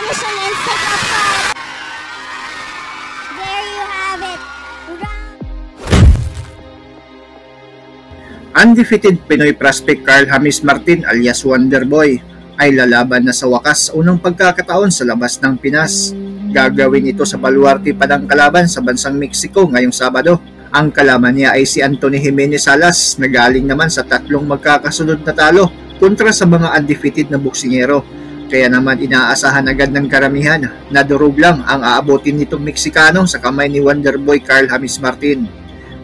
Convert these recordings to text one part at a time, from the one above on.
Michelin stick of Carl. There you have it. Undefeated Pinoy prospect Carl James Martin alias Wonderboy ay lalaban na sa wakas sa unang pagkakataon sa labas ng Pinas. Gagawin ito sa baluarte pa ng kalaban sa bansang Mexico ngayong Sabado. Ang kalaban niya ay si Anthony Jimenez Salas na galing naman sa 3 magkakasunod na talo kontra sa mga undefeated na boksingero. Kaya naman inaasahan agad ng karamihan na durog lang ang aabotin nitong Meksikano sa kamay ni Wonderboy Carl James Martin.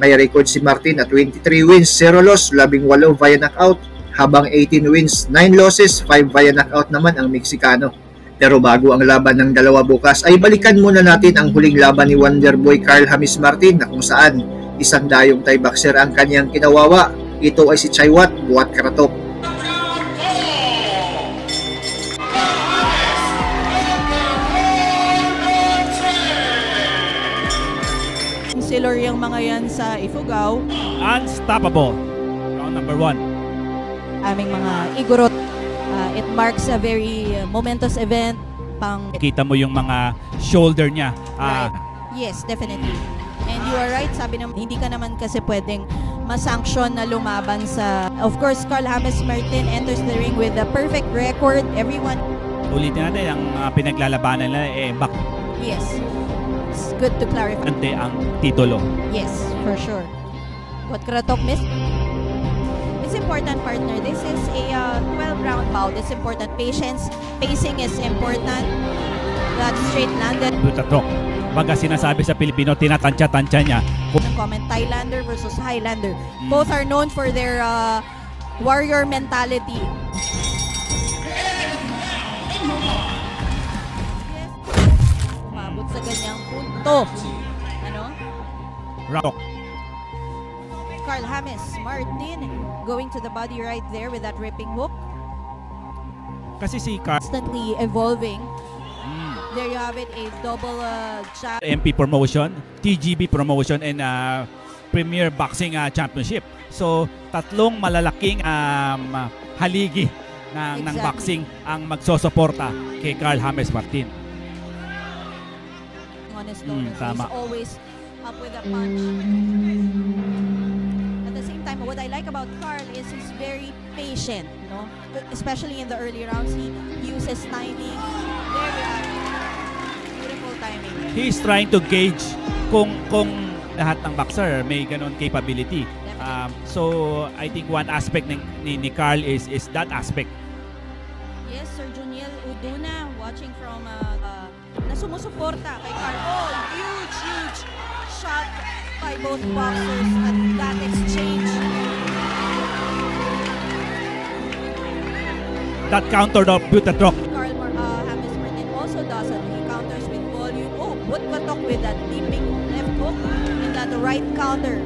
May record si Martin at 23 wins, 0 loss, 18 via knockout, habang 18 wins, 9 losses, 5 via knockout naman ang Meksikano. Pero bago ang laban ng dalawa bukas ay balikan muna natin ang huling laban ni Wonderboy Carl James Martin na kung saan isang dayong Thai boxer ang kanyang kinawawa. Ito ay si Chaiwat Buat Kratok. Silor yung mga yan sa Ifugao. Unstoppable. Round number 1. Aming mga igorot. It marks a very momentous event. Kita mo yung mga shoulder niya. Right. Yes, definitely. And you are right, sabi naman, hindi ka naman kasi pwedeng masanction na lumaban sa... Of course, Carl James Martin enters the ring with a perfect record. Everyone... Ulitin natin, ang pinaglalabanan nila back. Yes. It's good to clarify. Ante ang titulo. Yes, for sure. What Kratok missed? It's important, partner. This is a 12-round bout. It's important. Patience, pacing is important. That straight landed. Kratok. Baga sinasabi sa Pilipino, tinatansya-tansya niya. Comment, Thailander versus Highlander. Both are known for their warrior mentality. Sa ganyang punto. Ano? Rock. Carl James Martin going to the body right there with that ripping hook. Kasi si Carl constantly evolving. There you have it, a double jab. MP Promotion, TGB Promotion, and Premier Boxing Championship. So, 3 malalaking haligi ng boxing ang magsosuporta kay Carl James Martin. He's always up with a punch. At the same time, what I like about Carl is he's very patient, no? Especially in the early rounds, he uses timing. There we are. Beautiful timing. He's trying to gauge kung lahat ng boxer may ganon capability. So I think one aspect ni Carl is that aspect. Yes, Sir Juniel Uduna watching from na sumusuporta kay Carl. Oh, huge shot by both boxers at that exchange. That countered off Butatok. Carl James Martin also does it. He counters with volume. Oh, Butatok with that leaping left hook and that right counter.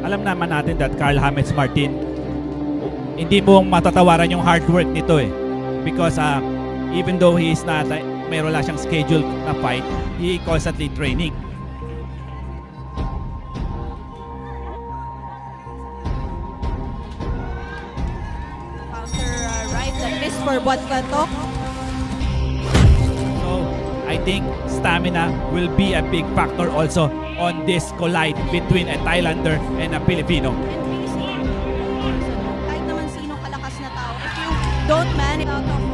Alam naman natin that Carl James Martin, hindi mo matatawaran yung hard work nito because even though he is not mayroon lang siyang schedule na fight, he constantly training. Counter right that missed for Butatok. So, I think stamina will be a big factor also on this collide between a Thailander and a Filipino. Kahit naman sinong kalakas na tao, if you don't manage out of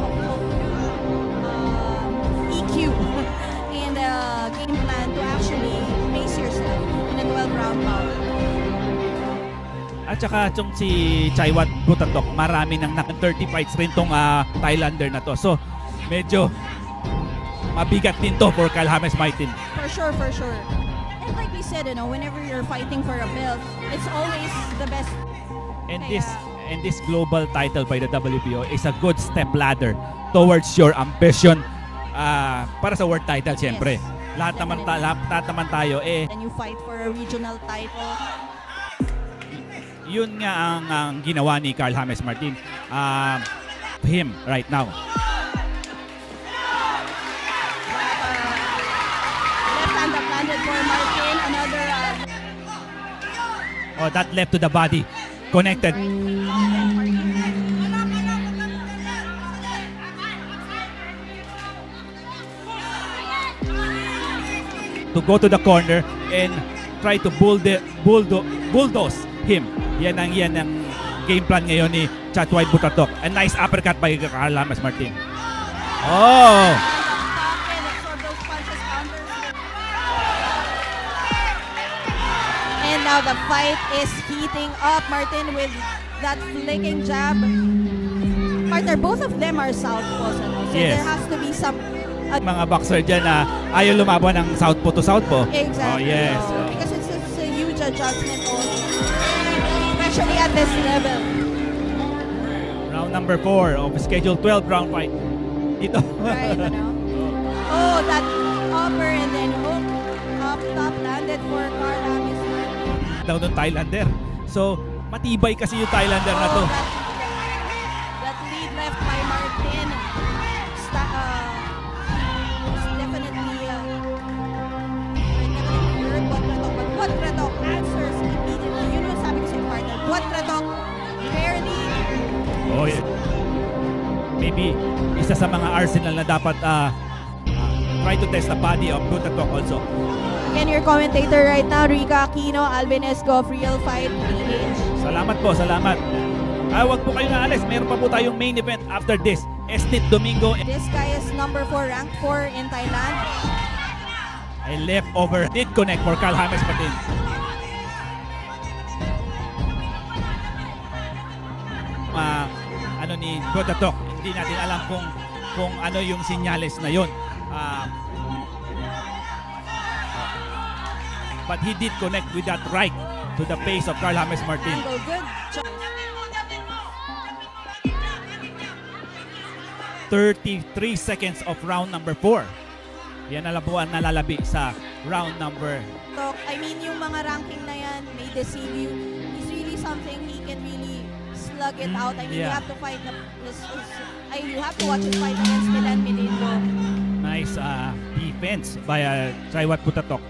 EQ in the game plan to actually pace yourself in a 12-round bout. At saka itong si Chaiwat Butatok, marami nang 30 fights rin itong Thailander na to. So, medyo mabigat din to for Carl James Martin. For sure, for sure. And like we said, whenever you're fighting for a belt, it's always the best. And this global title by the WBO is a good step ladder towards your ambition para sa world title, siyempre. Yes, lahat naman tayo and you fight for a regional title. Yun nga ang ginawa ni Carl James Martin him right now. Left hand that landed for Martin. Another oh, that left to the body, connected. to go to the corner and try to bulldoze him. Yan ang game plan ngayon ni Chatway Butatok. A nice uppercut by Karl James Martin. Oh! And now the fight is heating up. Martin with that flicking jab. Partner, both of them are southpaws. So Yes. there has to be some... Mga boxer dyan na ayaw lumaban ng southpaw to southpaw. Exactly. Oh, yes. Because it's a huge adjustment also. Especially at this level. Round number 4 of schedule 12 round fight. Dito. Right, Oh, that upper and then hook up top landed for Karl James Martin. Daw ng Thailander. So, matibay kasi yung Thailander na to. That lead left by Martin is definitely hurt Buatratok. But Buatratok answers immediately. Yun yung sabi ko sa yung partner. Buatratok barely. Oh, yeah. Maybe isa sa mga arsenal na dapat try to test the body of Butatok also. Again, your commentator right now, Rica Aquino, Alvin Escoff, Real Fight, PH. Salamat po, salamat. Wag po kayo naalis. Meron pa po tayong main event after this. Estit Domingo. This guy is number 4, ranked 4 in Thailand. A leftover did connect for Karl James Martin. Ano ni Butatok, hindi natin alam kung ano yung sinyales na yon. But he did connect with that right to the face of Karl James Martin. Angle, good. 33 seconds of round number 4. Yan na lang po ang nalalabi sa round number. I mean, yung mga ranking na yan may deceive you. He's really something he can really slug it out. I mean, you Yeah. have to fight you have to watch his fight against Milan Milindo. Nice defense by Chaiwat Butatok.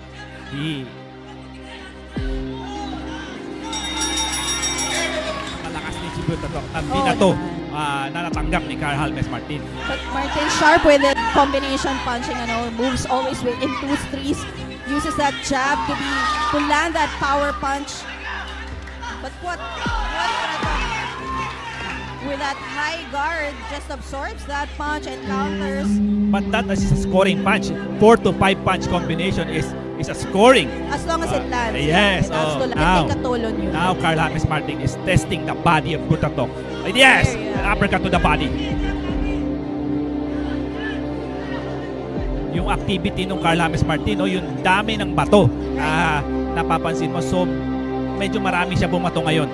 Malakas ni si Butatok. Ang binato na natanggap ni Karl James Martin. But Martin sharp with it, combination punching, moves always in 2s, 3s. Uses that jab to land that power punch. But what with that high guard just absorbs that punch and counters. But that is a scoring punch. 4 to 5 punch combination is a scoring. As long as it lands. Yes. It has to land. Now, May katulon yun. now Karl James Martin is testing the body of Butatok. And yes, an uppercut to the body. Yung activity ng Karl James Martin, yung dami ng bato, napapansin mo. So, medyo marami siya bumato ngayon.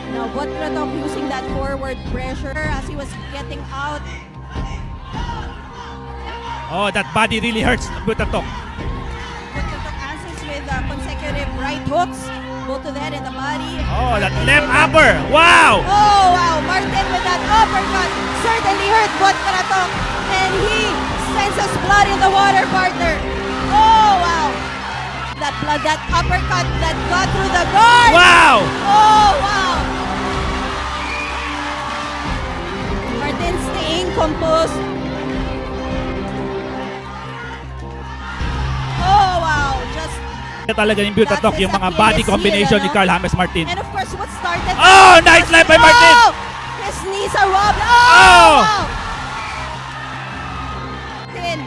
Now, Buatratok using that forward pressure as he was getting out. Oh, that body really hurts Butatok. Buatratok answers with consecutive right hooks, both to the head and the body. Oh, that left upper. Wow! Oh, wow. Martin with that uppercut certainly hurt Buatratok. And he senses blood in the water, partner. Oh, wow. That blood, that uppercut that got through the guard. Wow! Oh, wow. Martin staying composed. Oh, wow. Just Talaga yung Butatok, yung mga body combination ni Karl James Martin. And of course, what started... Oh, nice left by Martin! Oh! His knees are wobbling. Oh! Oh! Wow! Martin.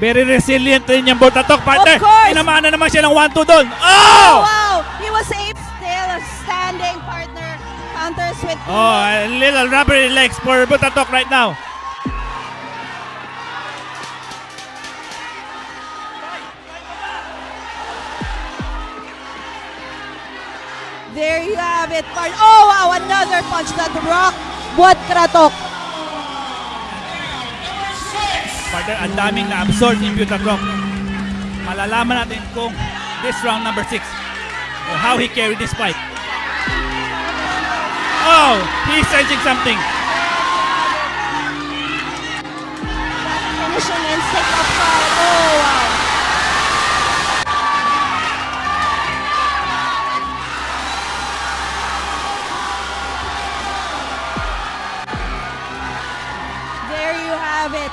Very resilient rin yung Butatok, partner. Of course. Tinamaan na naman siya ng 1-2 doon. Oh, Oh! wow! He was still standing, partner. Counters with... Oh, a little rubbery legs for Butatok right now. There you have it, partner. Oh, wow! Another punch that rocked Buatratok. Partner, ang daming na-absorb yung Butatok. Malalaman natin kung this round number 6 or how he carried this fight. Oh, he's sensing something. That finishing instinct of Karl. Oh, wow. There you have it.